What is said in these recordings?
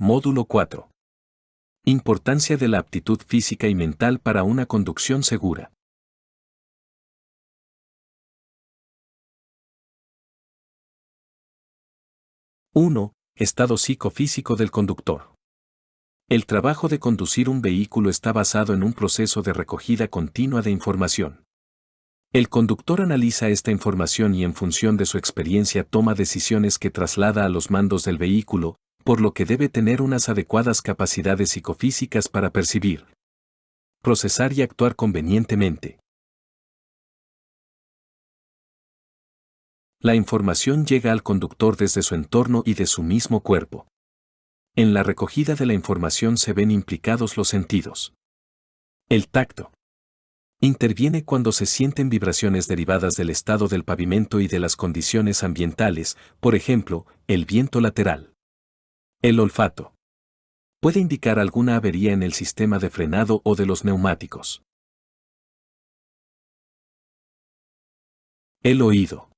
Módulo 4. Importancia de la aptitud física y mental para una conducción segura. 1. Estado psicofísico del conductor. El trabajo de conducir un vehículo está basado en un proceso de recogida continua de información. El conductor analiza esta información y en función de su experiencia toma decisiones que traslada a los mandos del vehículo, por lo que debe tener unas adecuadas capacidades psicofísicas para percibir, procesar y actuar convenientemente. La información llega al conductor desde su entorno y de su mismo cuerpo. En la recogida de la información se ven implicados los sentidos. El tacto. Interviene cuando se sienten vibraciones derivadas del estado del pavimento y de las condiciones ambientales, por ejemplo, el viento lateral. El olfato. Puede indicar alguna avería en el sistema de frenado o de los neumáticos. El oído.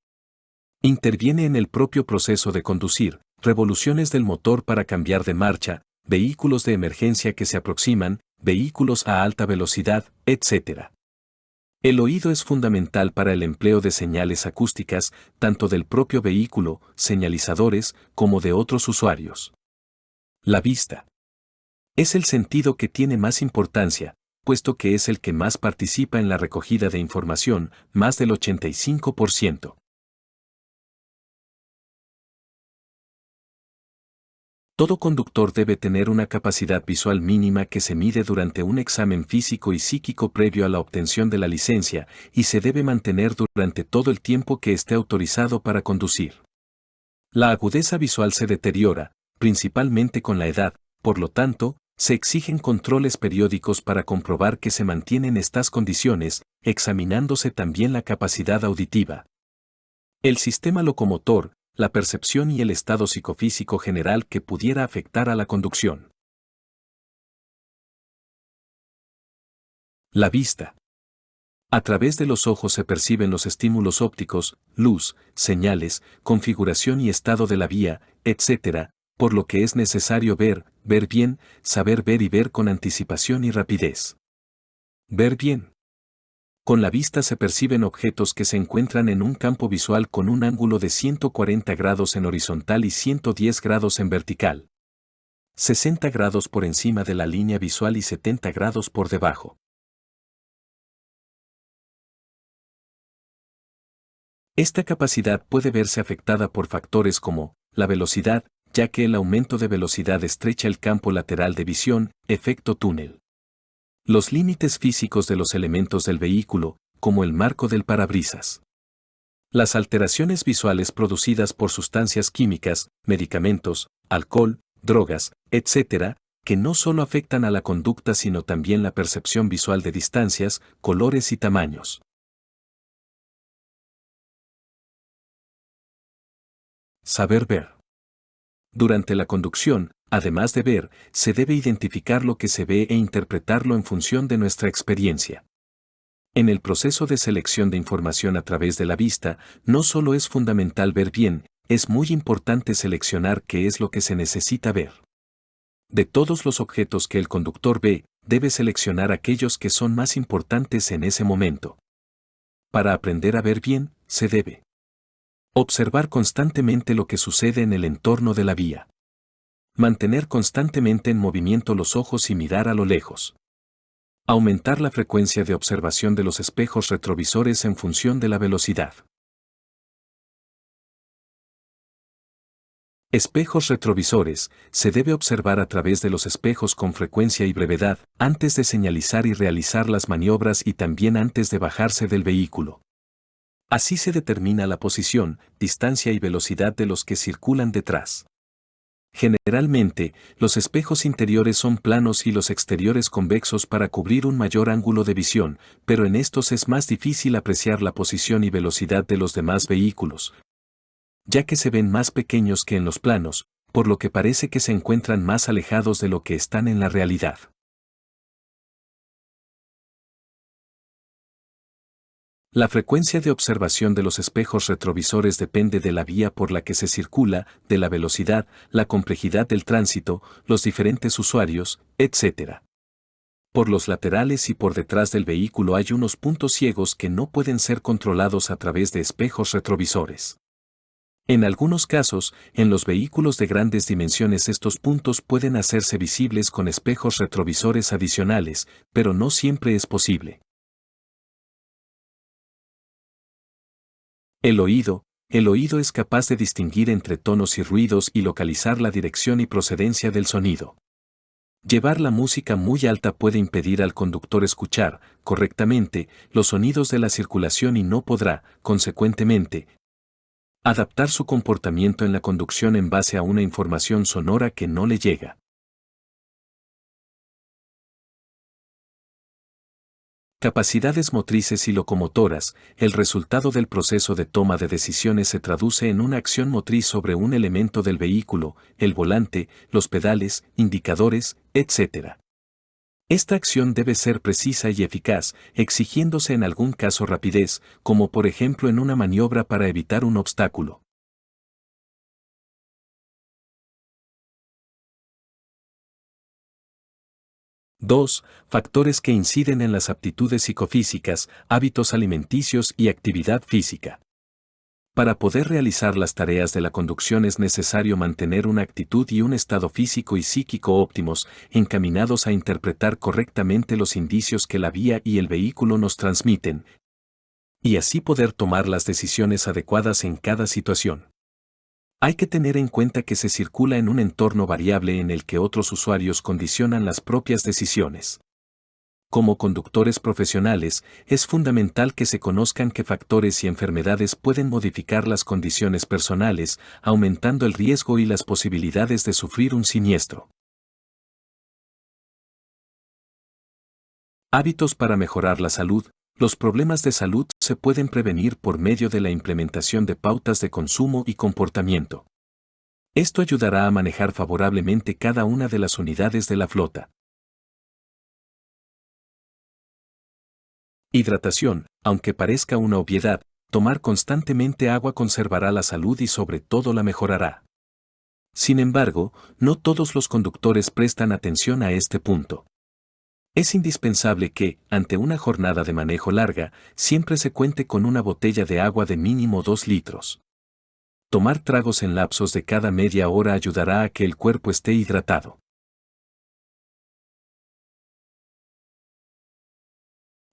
Interviene en el propio proceso de conducir, revoluciones del motor para cambiar de marcha, vehículos de emergencia que se aproximan, vehículos a alta velocidad, etc. El oído es fundamental para el empleo de señales acústicas, tanto del propio vehículo, señalizadores, como de otros usuarios. La vista. Es el sentido que tiene más importancia, puesto que es el que más participa en la recogida de información, más del 85%. Todo conductor debe tener una capacidad visual mínima que se mide durante un examen físico y psíquico previo a la obtención de la licencia, y se debe mantener durante todo el tiempo que esté autorizado para conducir. La agudeza visual se deteriora, principalmente con la edad, por lo tanto, se exigen controles periódicos para comprobar que se mantienen estas condiciones, examinándose también la capacidad auditiva. El sistema locomotor, la percepción y el estado psicofísico general que pudiera afectar a la conducción. La vista. A través de los ojos se perciben los estímulos ópticos, luz, señales, configuración y estado de la vía, etc., por lo que es necesario ver bien, saber ver y ver con anticipación y rapidez. Ver bien. Con la vista se perciben objetos que se encuentran en un campo visual con un ángulo de 140 grados en horizontal y 110 grados en vertical. 60 grados por encima de la línea visual y 70 grados por debajo. Esta capacidad puede verse afectada por factores como la velocidad, ya que el aumento de velocidad estrecha el campo lateral de visión, efecto túnel. Los límites físicos de los elementos del vehículo, como el marco del parabrisas. Las alteraciones visuales producidas por sustancias químicas, medicamentos, alcohol, drogas, etc., que no solo afectan a la conducta sino también la percepción visual de distancias, colores y tamaños. Saber ver. Durante la conducción, además de ver, se debe identificar lo que se ve e interpretarlo en función de nuestra experiencia. En el proceso de selección de información a través de la vista, no solo es fundamental ver bien, es muy importante seleccionar qué es lo que se necesita ver. De todos los objetos que el conductor ve, debe seleccionar aquellos que son más importantes en ese momento. Para aprender a ver bien, se debe observar constantemente lo que sucede en el entorno de la vía. Mantener constantemente en movimiento los ojos y mirar a lo lejos. Aumentar la frecuencia de observación de los espejos retrovisores en función de la velocidad. Espejos retrovisores. Se debe observar a través de los espejos con frecuencia y brevedad, antes de señalizar y realizar las maniobras y también antes de bajarse del vehículo. Así se determina la posición, distancia y velocidad de los que circulan detrás. Generalmente, los espejos interiores son planos y los exteriores convexos para cubrir un mayor ángulo de visión, pero en estos es más difícil apreciar la posición y velocidad de los demás vehículos, ya que se ven más pequeños que en los planos, por lo que parece que se encuentran más alejados de lo que están en la realidad. La frecuencia de observación de los espejos retrovisores depende de la vía por la que se circula, de la velocidad, la complejidad del tránsito, los diferentes usuarios, etc. Por los laterales y por detrás del vehículo hay unos puntos ciegos que no pueden ser controlados a través de espejos retrovisores. En algunos casos, en los vehículos de grandes dimensiones estos puntos pueden hacerse visibles con espejos retrovisores adicionales, pero no siempre es posible. El oído es capaz de distinguir entre tonos y ruidos y localizar la dirección y procedencia del sonido. Llevar la música muy alta puede impedir al conductor escuchar, correctamente, los sonidos de la circulación y no podrá, consecuentemente, adaptar su comportamiento en la conducción en base a una información sonora que no le llega. Capacidades motrices y locomotoras. El resultado del proceso de toma de decisiones se traduce en una acción motriz sobre un elemento del vehículo, el volante, los pedales, indicadores, etc. Esta acción debe ser precisa y eficaz, exigiéndose en algún caso rapidez, como por ejemplo en una maniobra para evitar un obstáculo. 2. Factores que inciden en las aptitudes psicofísicas, hábitos alimenticios y actividad física. Para poder realizar las tareas de la conducción es necesario mantener una actitud y un estado físico y psíquico óptimos, encaminados a interpretar correctamente los indicios que la vía y el vehículo nos transmiten, y así poder tomar las decisiones adecuadas en cada situación. Hay que tener en cuenta que se circula en un entorno variable en el que otros usuarios condicionan las propias decisiones. Como conductores profesionales, es fundamental que se conozcan qué factores y enfermedades pueden modificar las condiciones personales, aumentando el riesgo y las posibilidades de sufrir un siniestro. Hábitos para mejorar la salud. Los problemas de salud se pueden prevenir por medio de la implementación de pautas de consumo y comportamiento. Esto ayudará a manejar favorablemente cada una de las unidades de la flota. Hidratación. Aunque parezca una obviedad, tomar constantemente agua conservará la salud y sobre todo la mejorará. Sin embargo, no todos los conductores prestan atención a este punto. Es indispensable que, ante una jornada de manejo larga, siempre se cuente con una botella de agua de mínimo 2 litros. Tomar tragos en lapsos de cada media hora ayudará a que el cuerpo esté hidratado.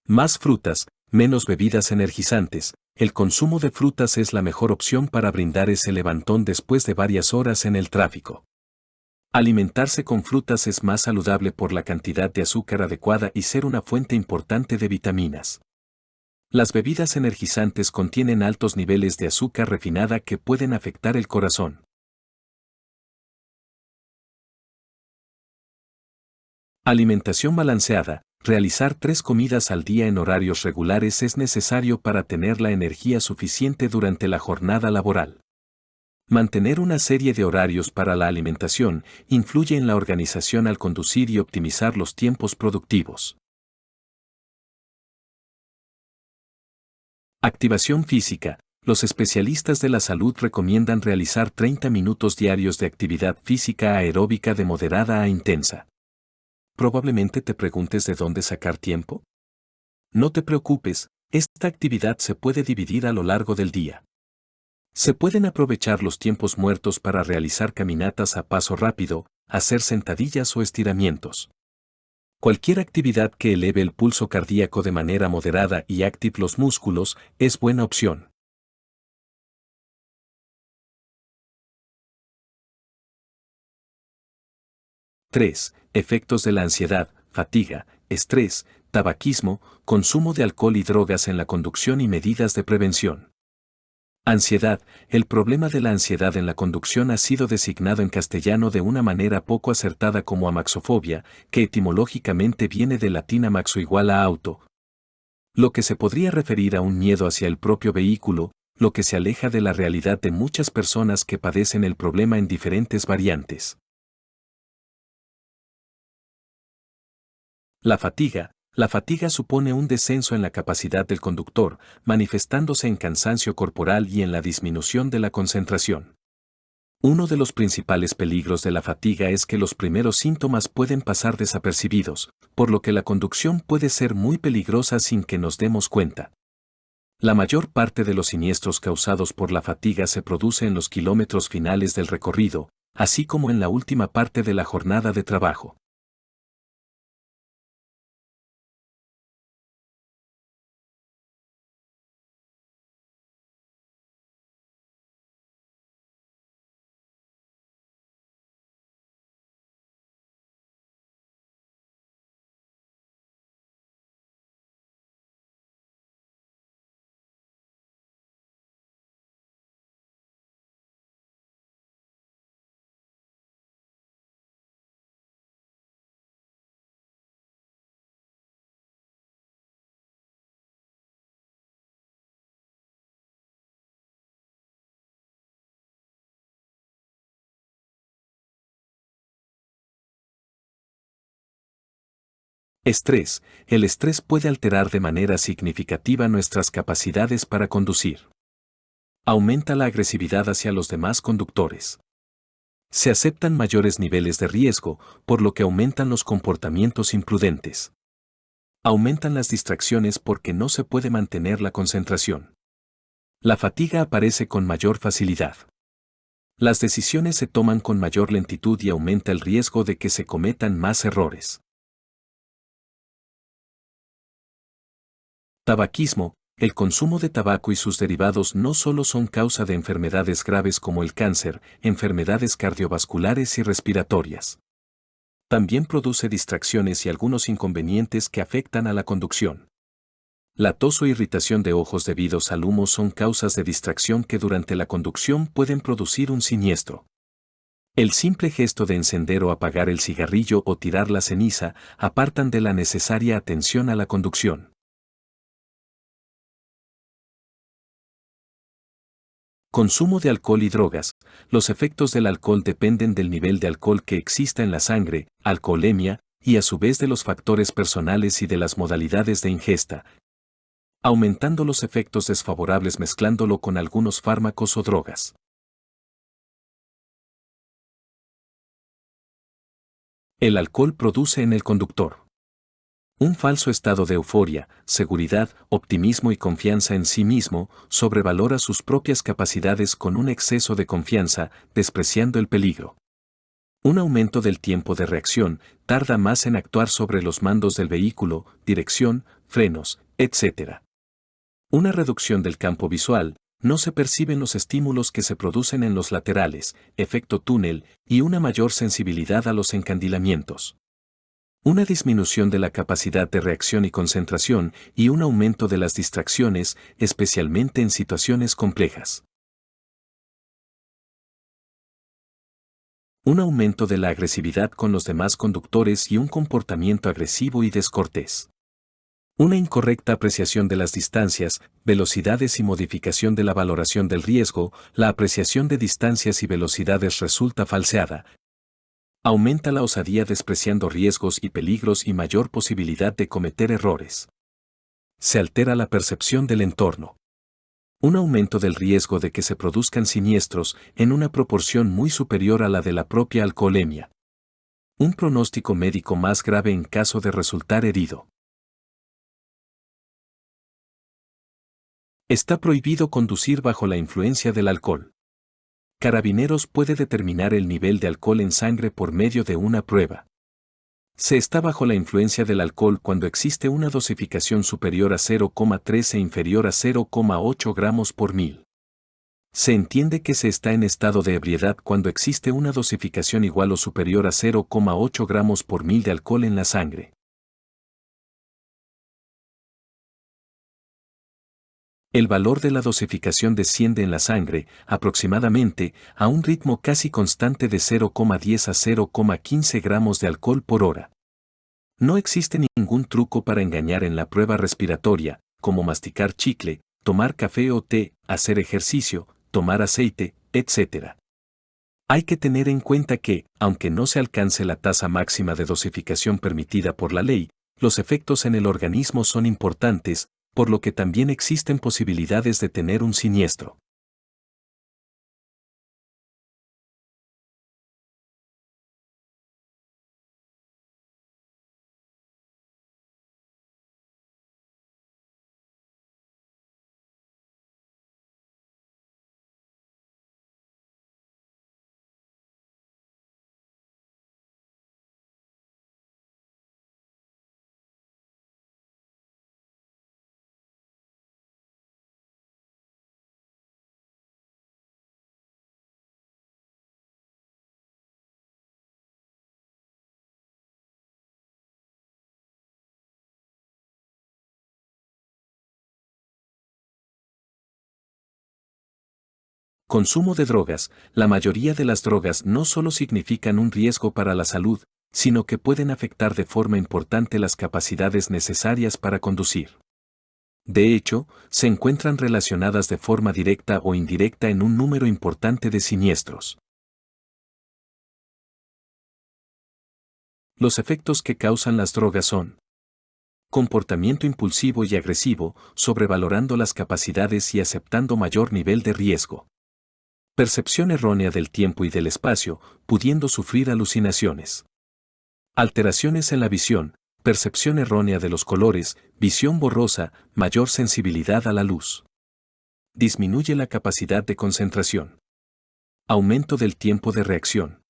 Más frutas, menos bebidas energizantes. El consumo de frutas es la mejor opción para brindar ese levantón después de varias horas en el tráfico. Alimentarse con frutas es más saludable por la cantidad de azúcar adecuada y ser una fuente importante de vitaminas. Las bebidas energizantes contienen altos niveles de azúcar refinada que pueden afectar el corazón. Alimentación balanceada. Realizar 3 comidas al día en horarios regulares es necesario para tener la energía suficiente durante la jornada laboral. Mantener una serie de horarios para la alimentación influye en la organización al conducir y optimizar los tiempos productivos. Activación física. Los especialistas de la salud recomiendan realizar 30 minutos diarios de actividad física aeróbica de moderada a intensa. Probablemente te preguntes de dónde sacar tiempo. No te preocupes, esta actividad se puede dividir a lo largo del día. Se pueden aprovechar los tiempos muertos para realizar caminatas a paso rápido, hacer sentadillas o estiramientos. Cualquier actividad que eleve el pulso cardíaco de manera moderada y active los músculos es buena opción. ¡3! Efectos de la ansiedad, fatiga, estrés, tabaquismo, consumo de alcohol y drogas en la conducción y medidas de prevención. Ansiedad. El problema de la ansiedad en la conducción ha sido designado en castellano de una manera poco acertada como amaxofobia, que etimológicamente viene del latín amaxo igual a auto, lo que se podría referir a un miedo hacia el propio vehículo, lo que se aleja de la realidad de muchas personas que padecen el problema en diferentes variantes. La fatiga. La fatiga supone un descenso en la capacidad del conductor, manifestándose en cansancio corporal y en la disminución de la concentración. Uno de los principales peligros de la fatiga es que los primeros síntomas pueden pasar desapercibidos, por lo que la conducción puede ser muy peligrosa sin que nos demos cuenta. La mayor parte de los siniestros causados por la fatiga se produce en los kilómetros finales del recorrido, así como en la última parte de la jornada de trabajo. Estrés. El estrés puede alterar de manera significativa nuestras capacidades para conducir. Aumenta la agresividad hacia los demás conductores. Se aceptan mayores niveles de riesgo, por lo que aumentan los comportamientos imprudentes. Aumentan las distracciones porque no se puede mantener la concentración. La fatiga aparece con mayor facilidad. Las decisiones se toman con mayor lentitud y aumenta el riesgo de que se cometan más errores. Tabaquismo. El consumo de tabaco y sus derivados no solo son causa de enfermedades graves como el cáncer, enfermedades cardiovasculares y respiratorias. También produce distracciones y algunos inconvenientes que afectan a la conducción. La tos o irritación de ojos debidos al humo son causas de distracción que durante la conducción pueden producir un siniestro. El simple gesto de encender o apagar el cigarrillo o tirar la ceniza apartan de la necesaria atención a la conducción. Consumo de alcohol y drogas. Los efectos del alcohol dependen del nivel de alcohol que exista en la sangre, alcoholemia, y a su vez de los factores personales y de las modalidades de ingesta, aumentando los efectos desfavorables mezclándolo con algunos fármacos o drogas. El alcohol produce en el conductor un falso estado de euforia, seguridad, optimismo y confianza en sí mismo, sobrevalora sus propias capacidades con un exceso de confianza, despreciando el peligro. Un aumento del tiempo de reacción, tarda más en actuar sobre los mandos del vehículo, dirección, frenos, etc. Una reducción del campo visual, no se perciben los estímulos que se producen en los laterales, efecto túnel, y una mayor sensibilidad a los encandilamientos. Una disminución de la capacidad de reacción y concentración y un aumento de las distracciones, especialmente en situaciones complejas. Un aumento de la agresividad con los demás conductores y un comportamiento agresivo y descortés. Una incorrecta apreciación de las distancias, velocidades y modificación de la valoración del riesgo, la apreciación de distancias y velocidades resulta falseada. Aumenta la osadía despreciando riesgos y peligros y mayor posibilidad de cometer errores. Se altera la percepción del entorno. Un aumento del riesgo de que se produzcan siniestros en una proporción muy superior a la de la propia alcoholemia. Un pronóstico médico más grave en caso de resultar herido. Está prohibido conducir bajo la influencia del alcohol. Carabineros puede determinar el nivel de alcohol en sangre por medio de una prueba. Se está bajo la influencia del alcohol cuando existe una dosificación superior a 0,3 e inferior a 0,8 gramos por mil. Se entiende que se está en estado de ebriedad cuando existe una dosificación igual o superior a 0,8 gramos por mil de alcohol en la sangre. El valor de la dosificación desciende en la sangre, aproximadamente, a un ritmo casi constante de 0,10 a 0,15 gramos de alcohol por hora. No existe ningún truco para engañar en la prueba respiratoria, como masticar chicle, tomar café o té, hacer ejercicio, tomar aceite, etc. Hay que tener en cuenta que, aunque no se alcance la tasa máxima de dosificación permitida por la ley, Los efectos en el organismo son importantes, por lo que también existen posibilidades de tener un siniestro. Consumo de drogas. La mayoría de las drogas no solo significan un riesgo para la salud, sino que pueden afectar de forma importante las capacidades necesarias para conducir. De hecho, se encuentran relacionadas de forma directa o indirecta en un número importante de siniestros. Los efectos que causan las drogas son comportamiento impulsivo y agresivo, sobrevalorando las capacidades y aceptando mayor nivel de riesgo. Percepción errónea del tiempo y del espacio, pudiendo sufrir alucinaciones. Alteraciones en la visión, percepción errónea de los colores, visión borrosa, mayor sensibilidad a la luz. Disminuye la capacidad de concentración. Aumento del tiempo de reacción.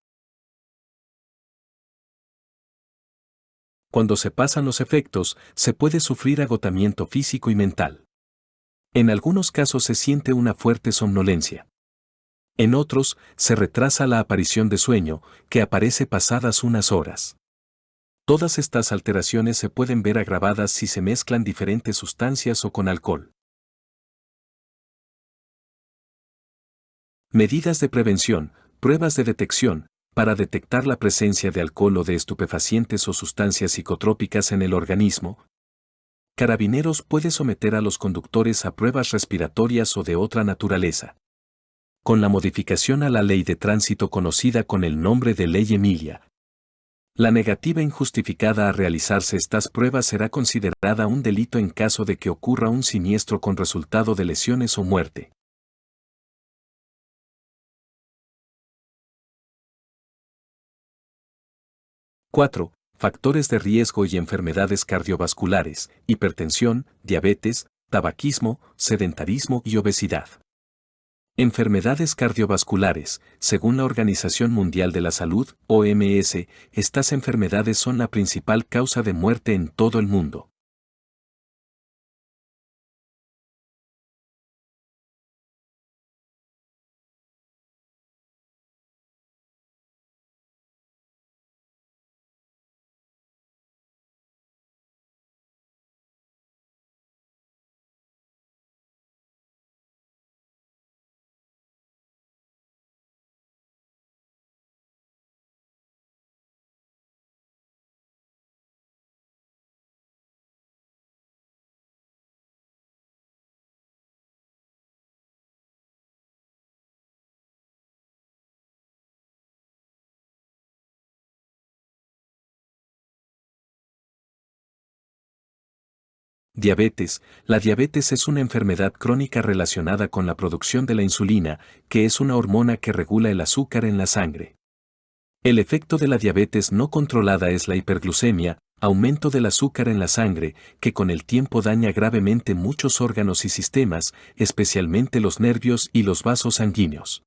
Cuando se pasan los efectos, se puede sufrir agotamiento físico y mental. En algunos casos se siente una fuerte somnolencia. En otros, se retrasa la aparición de sueño, que aparece pasadas unas horas. Todas estas alteraciones se pueden ver agravadas si se mezclan diferentes sustancias o con alcohol. Medidas de prevención, pruebas de detección, para detectar la presencia de alcohol o de estupefacientes o sustancias psicotrópicas en el organismo. Carabineros puede someter a los conductores a pruebas respiratorias o de otra naturaleza. Con la modificación a la ley de tránsito conocida con el nombre de Ley Emilia. La negativa injustificada a realizarse estas pruebas será considerada un delito en caso de que ocurra un siniestro con resultado de lesiones o muerte. ¡4! Factores de riesgo y enfermedades cardiovasculares, hipertensión, diabetes, tabaquismo, sedentarismo y obesidad. Enfermedades cardiovasculares. Según la Organización Mundial de la Salud, OMS, estas enfermedades son la principal causa de muerte en todo el mundo. Diabetes. La diabetes es una enfermedad crónica relacionada con la producción de la insulina, que es una hormona que regula el azúcar en la sangre. El efecto de la diabetes no controlada es la hiperglucemia, aumento del azúcar en la sangre, que con el tiempo daña gravemente muchos órganos y sistemas, especialmente los nervios y los vasos sanguíneos.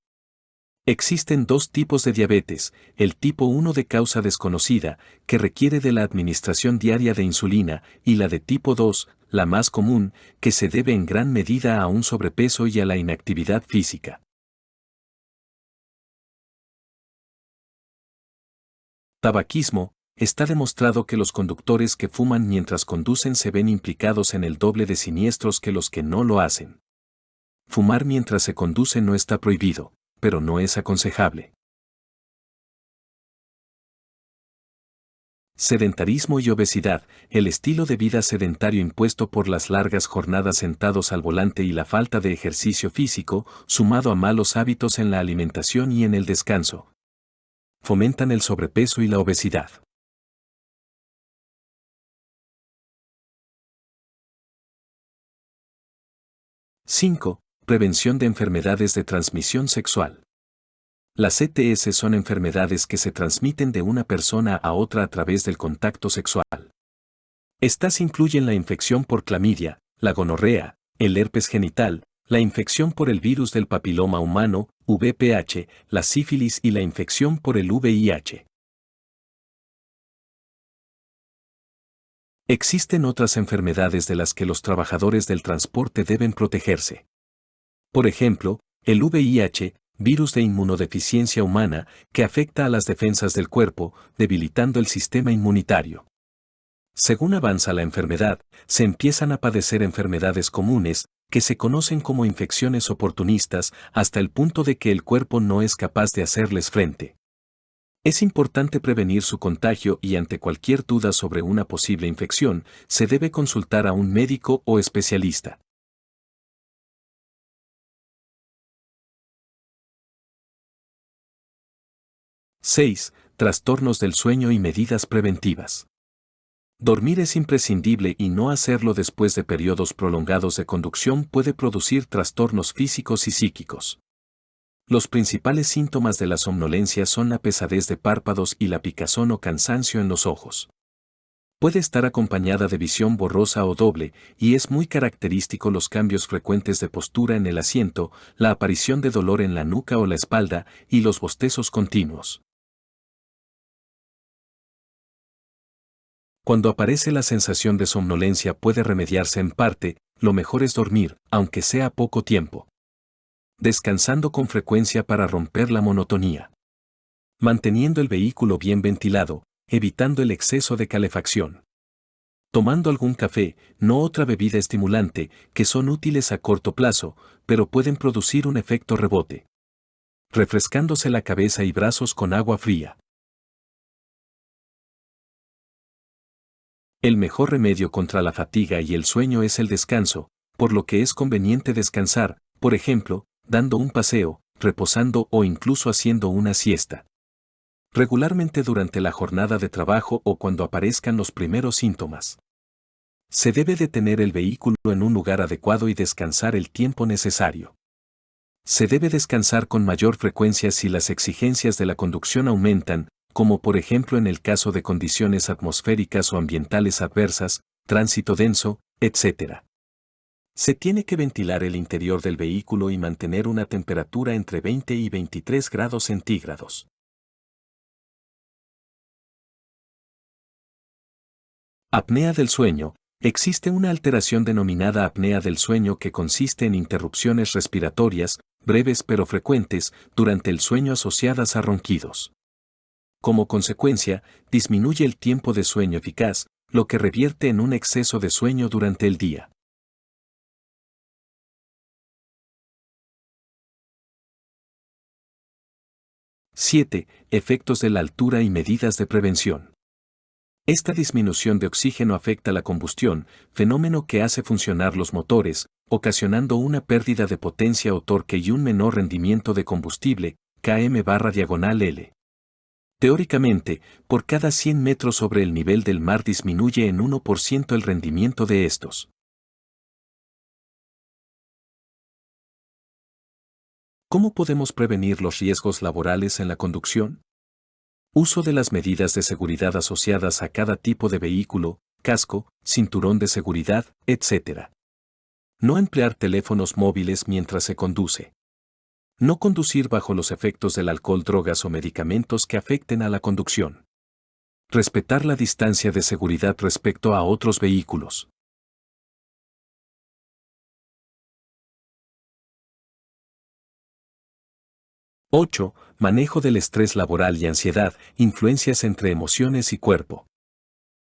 Existen dos tipos de diabetes, el tipo 1 de causa desconocida, que requiere de la administración diaria de insulina, y la de tipo 2, la más común, que se debe en gran medida a un sobrepeso y a la inactividad física. Tabaquismo. Está demostrado que los conductores que fuman mientras conducen se ven implicados en el doble de siniestros que los que no lo hacen. Fumar mientras se conduce no está prohibido, pero no es aconsejable. Sedentarismo y obesidad. El estilo de vida sedentario impuesto por las largas jornadas sentados al volante y la falta de ejercicio físico, sumado a malos hábitos en la alimentación y en el descanso, fomentan el sobrepeso y la obesidad. 5. Prevención de enfermedades de transmisión sexual. Las ETS son enfermedades que se transmiten de una persona a otra a través del contacto sexual. Estas incluyen la infección por clamidia, la gonorrea, el herpes genital, la infección por el virus del papiloma humano, VPH, la sífilis y la infección por el VIH. Existen otras enfermedades de las que los trabajadores del transporte deben protegerse. Por ejemplo, el VIH, virus de inmunodeficiencia humana, que afecta a las defensas del cuerpo, debilitando el sistema inmunitario. Según avanza la enfermedad, se empiezan a padecer enfermedades comunes, que se conocen como infecciones oportunistas, hasta el punto de que el cuerpo no es capaz de hacerles frente. Es importante prevenir su contagio y ante cualquier duda sobre una posible infección, se debe consultar a un médico o especialista. ¡6! Trastornos del sueño y medidas preventivas. Dormir es imprescindible y no hacerlo después de periodos prolongados de conducción puede producir trastornos físicos y psíquicos. Los principales síntomas de la somnolencia son la pesadez de párpados y la picazón o cansancio en los ojos. Puede estar acompañada de visión borrosa o doble, y es muy característico los cambios frecuentes de postura en el asiento, la aparición de dolor en la nuca o la espalda, y los bostezos continuos. Cuando aparece la sensación de somnolencia puede remediarse en parte, lo mejor es dormir, aunque sea poco tiempo. Descansando con frecuencia para romper la monotonía. Manteniendo el vehículo bien ventilado, evitando el exceso de calefacción. Tomando algún café, no otra bebida estimulante, que son útiles a corto plazo, pero pueden producir un efecto rebote. Refrescándose la cabeza y brazos con agua fría. El mejor remedio contra la fatiga y el sueño es el descanso, por lo que es conveniente descansar, por ejemplo, dando un paseo, reposando o incluso haciendo una siesta. Regularmente durante la jornada de trabajo o cuando aparezcan los primeros síntomas. Se debe detener el vehículo en un lugar adecuado y descansar el tiempo necesario. Se debe descansar con mayor frecuencia si las exigencias de la conducción aumentan, como por ejemplo en el caso de condiciones atmosféricas o ambientales adversas, tránsito denso, etc. Se tiene que ventilar el interior del vehículo y mantener una temperatura entre 20 y 23 grados centígrados. Apnea del sueño. Existe una alteración denominada apnea del sueño que consiste en interrupciones respiratorias, breves pero frecuentes, durante el sueño asociadas a ronquidos. Como consecuencia, disminuye el tiempo de sueño eficaz, lo que revierte en un exceso de sueño durante el día. ¡7! Efectos de la altura y medidas de prevención. Esta disminución de oxígeno afecta la combustión, fenómeno que hace funcionar los motores, ocasionando una pérdida de potencia o torque y un menor rendimiento de combustible, km/L. Teóricamente, por cada 100 metros sobre el nivel del mar disminuye en 1% el rendimiento de estos. ¿Cómo podemos prevenir los riesgos laborales en la conducción? Uso de las medidas de seguridad asociadas a cada tipo de vehículo, casco, cinturón de seguridad, etc. No emplear teléfonos móviles mientras se conduce. No conducir bajo los efectos del alcohol, drogas o medicamentos que afecten a la conducción. Respetar la distancia de seguridad respecto a otros vehículos. 8. Manejo del estrés laboral y ansiedad, influencias entre emociones y cuerpo.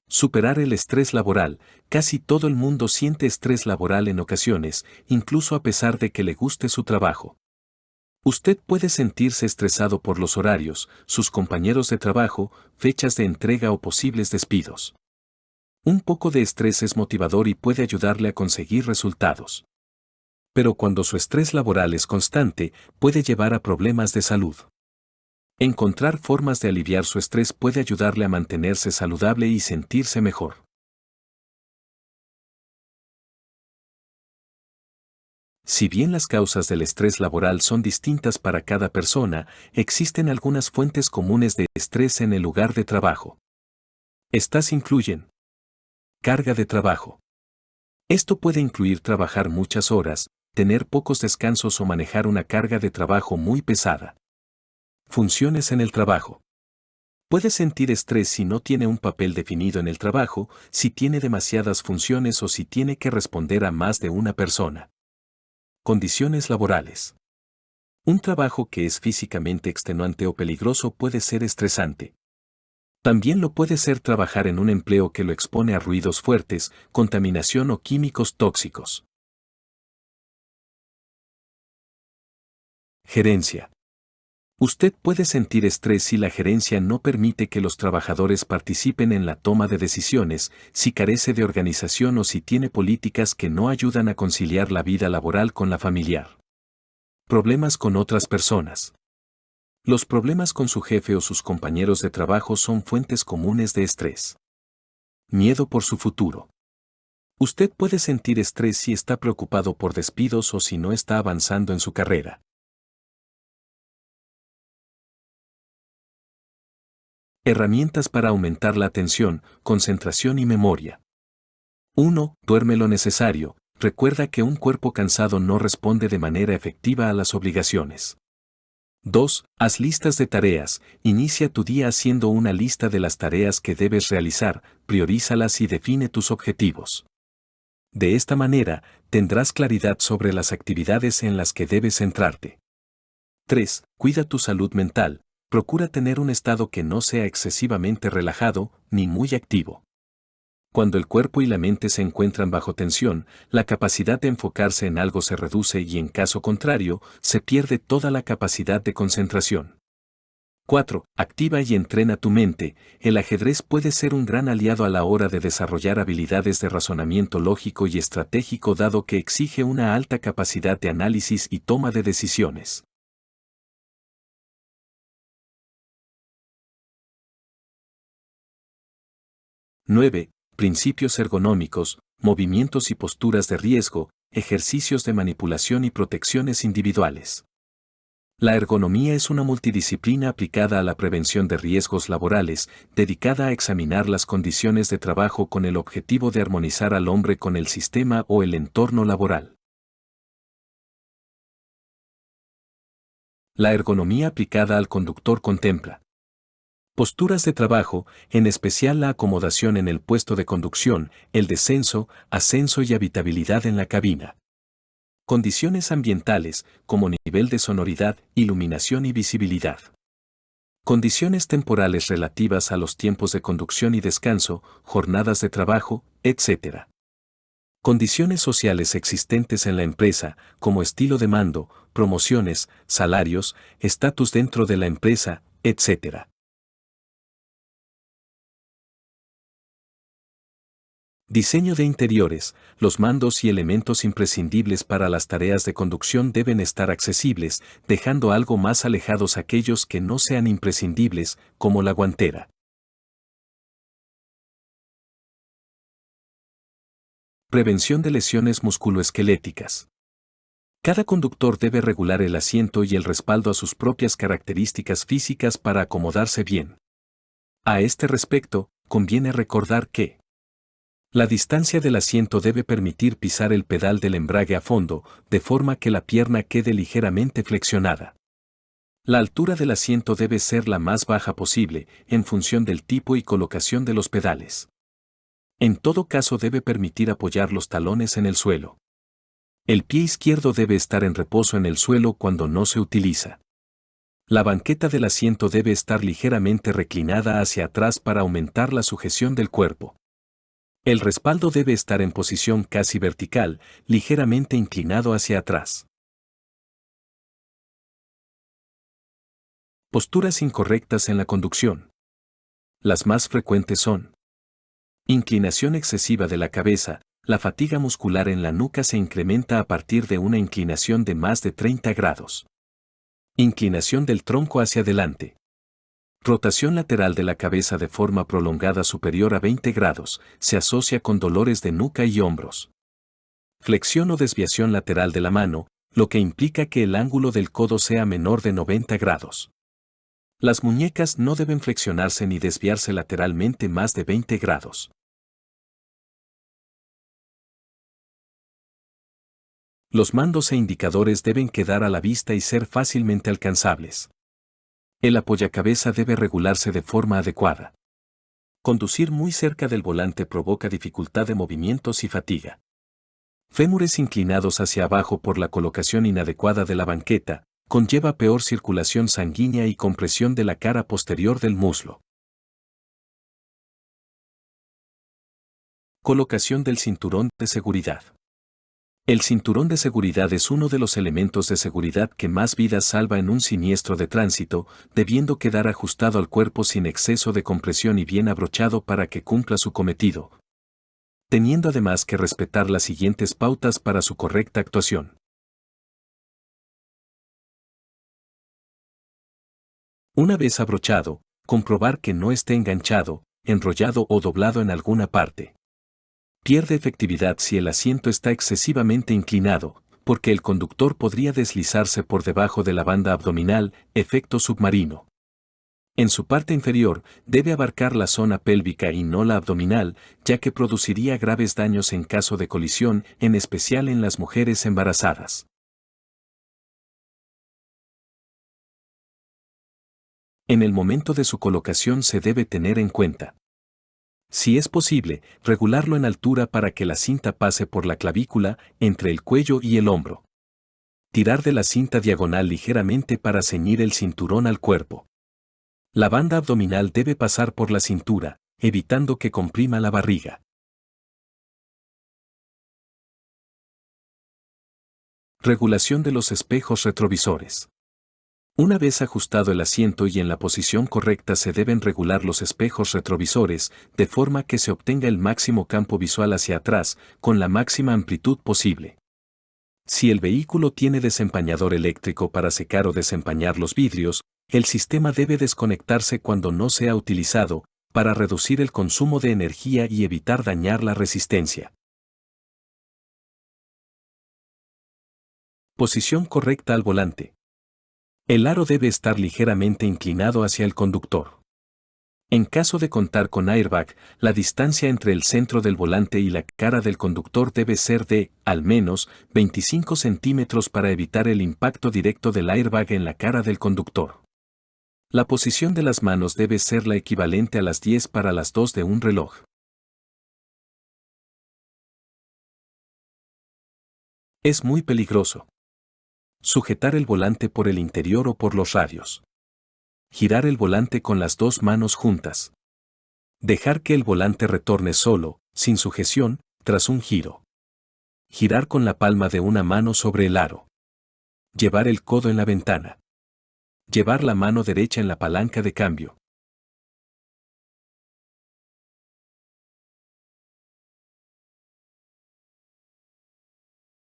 Superar el estrés laboral. Casi todo el mundo siente estrés laboral en ocasiones, incluso a pesar de que le guste su trabajo. Usted puede sentirse estresado por los horarios, sus compañeros de trabajo, fechas de entrega o posibles despidos. Un poco de estrés es motivador y puede ayudarle a conseguir resultados. Pero cuando su estrés laboral es constante, puede llevar a problemas de salud. Encontrar formas de aliviar su estrés puede ayudarle a mantenerse saludable y sentirse mejor. Si bien las causas del estrés laboral son distintas para cada persona, existen algunas fuentes comunes de estrés en el lugar de trabajo. Estas incluyen carga de trabajo. Esto puede incluir trabajar muchas horas, tener pocos descansos o manejar una carga de trabajo muy pesada. Funciones en el trabajo. Puede sentir estrés si no tiene un papel definido en el trabajo, si tiene demasiadas funciones o si tiene que responder a más de una persona. Condiciones laborales. Un trabajo que es físicamente extenuante o peligroso puede ser estresante. También lo puede ser trabajar en un empleo que lo expone a ruidos fuertes, contaminación o químicos tóxicos. Gerencia. Usted puede sentir estrés si la gerencia no permite que los trabajadores participen en la toma de decisiones, si carece de organización o si tiene políticas que no ayudan a conciliar la vida laboral con la familiar. Problemas con otras personas. Los problemas con su jefe o sus compañeros de trabajo son fuentes comunes de estrés. Miedo por su futuro. Usted puede sentir estrés si está preocupado por despidos o si no está avanzando en su carrera. Herramientas para aumentar la atención, concentración y memoria. 1. Duerme lo necesario. Recuerda que un cuerpo cansado no responde de manera efectiva a las obligaciones. 2. Haz listas de tareas. Inicia tu día haciendo una lista de las tareas que debes realizar, priorízalas y define tus objetivos. De esta manera, tendrás claridad sobre las actividades en las que debes centrarte. 3. Cuida tu salud mental. Procura tener un estado que no sea excesivamente relajado ni muy activo. Cuando el cuerpo y la mente se encuentran bajo tensión, la capacidad de enfocarse en algo se reduce y en caso contrario, se pierde toda la capacidad de concentración. 4. Activa y entrena tu mente. El ajedrez puede ser un gran aliado a la hora de desarrollar habilidades de razonamiento lógico y estratégico dado que exige una alta capacidad de análisis y toma de decisiones. ¡9! Principios ergonómicos, movimientos y posturas de riesgo, ejercicios de manipulación y protecciones individuales. La ergonomía es una multidisciplina aplicada a la prevención de riesgos laborales, dedicada a examinar las condiciones de trabajo con el objetivo de armonizar al hombre con el sistema o el entorno laboral. La ergonomía aplicada al conductor contempla posturas de trabajo, en especial la acomodación en el puesto de conducción, el descenso, ascenso y habitabilidad en la cabina. Condiciones ambientales, como nivel de sonoridad, iluminación y visibilidad. Condiciones temporales relativas a los tiempos de conducción y descanso, jornadas de trabajo, etc. Condiciones sociales existentes en la empresa, como estilo de mando, promociones, salarios, estatus dentro de la empresa, etc. Diseño de interiores. Los mandos y elementos imprescindibles para las tareas de conducción deben estar accesibles, dejando algo más alejados aquellos que no sean imprescindibles, como la guantera. Prevención de lesiones musculoesqueléticas. Cada conductor debe regular el asiento y el respaldo a sus propias características físicas para acomodarse bien. A este respecto, conviene recordar que la distancia del asiento debe permitir pisar el pedal del embrague a fondo, de forma que la pierna quede ligeramente flexionada. La altura del asiento debe ser la más baja posible, en función del tipo y colocación de los pedales. En todo caso debe permitir apoyar los talones en el suelo. El pie izquierdo debe estar en reposo en el suelo cuando no se utiliza. La banqueta del asiento debe estar ligeramente reclinada hacia atrás para aumentar la sujeción del cuerpo. El respaldo debe estar en posición casi vertical, ligeramente inclinado hacia atrás. Posturas incorrectas en la conducción. Las más frecuentes son inclinación excesiva de la cabeza. La fatiga muscular en la nuca se incrementa a partir de una inclinación de más de 30 grados. Inclinación del tronco hacia adelante. Rotación lateral de la cabeza de forma prolongada superior a 20 grados, se asocia con dolores de nuca y hombros. Flexión o desviación lateral de la mano, lo que implica que el ángulo del codo sea menor de 90 grados. Las muñecas no deben flexionarse ni desviarse lateralmente más de 20 grados. Los mandos e indicadores deben quedar a la vista y ser fácilmente alcanzables. El apoyacabeza debe regularse de forma adecuada. Conducir muy cerca del volante provoca dificultad de movimientos y fatiga. Fémures inclinados hacia abajo por la colocación inadecuada de la banqueta, conlleva peor circulación sanguínea y compresión de la cara posterior del muslo. Colocación del cinturón de seguridad. El cinturón de seguridad es uno de los elementos de seguridad que más vidas salva en un siniestro de tránsito, debiendo quedar ajustado al cuerpo sin exceso de compresión y bien abrochado para que cumpla su cometido, teniendo además que respetar las siguientes pautas para su correcta actuación. Una vez abrochado, comprobar que no esté enganchado, enrollado o doblado en alguna parte. Pierde efectividad si el asiento está excesivamente inclinado, porque el conductor podría deslizarse por debajo de la banda abdominal, efecto submarino. En su parte inferior, debe abarcar la zona pélvica y no la abdominal, ya que produciría graves daños en caso de colisión, en especial en las mujeres embarazadas. En el momento de su colocación se debe tener en cuenta: si es posible, regularlo en altura para que la cinta pase por la clavícula, entre el cuello y el hombro. Tirar de la cinta diagonal ligeramente para ceñir el cinturón al cuerpo. La banda abdominal debe pasar por la cintura, evitando que comprima la barriga. Regulación de los espejos retrovisores. Una vez ajustado el asiento y en la posición correcta se deben regular los espejos retrovisores, de forma que se obtenga el máximo campo visual hacia atrás, con la máxima amplitud posible. Si el vehículo tiene desempañador eléctrico para secar o desempañar los vidrios, el sistema debe desconectarse cuando no sea utilizado, para reducir el consumo de energía y evitar dañar la resistencia. Posición correcta al volante. El aro debe estar ligeramente inclinado hacia el conductor. En caso de contar con airbag, la distancia entre el centro del volante y la cara del conductor debe ser de, al menos, 25 centímetros para evitar el impacto directo del airbag en la cara del conductor. La posición de las manos debe ser la equivalente a las 10 para las 2 de un reloj. Es muy peligroso. Sujetar el volante por el interior o por los radios. Girar el volante con las dos manos juntas. Dejar que el volante retorne solo, sin sujeción, tras un giro. Girar con la palma de una mano sobre el aro. Llevar el codo en la ventana. Llevar la mano derecha en la palanca de cambio.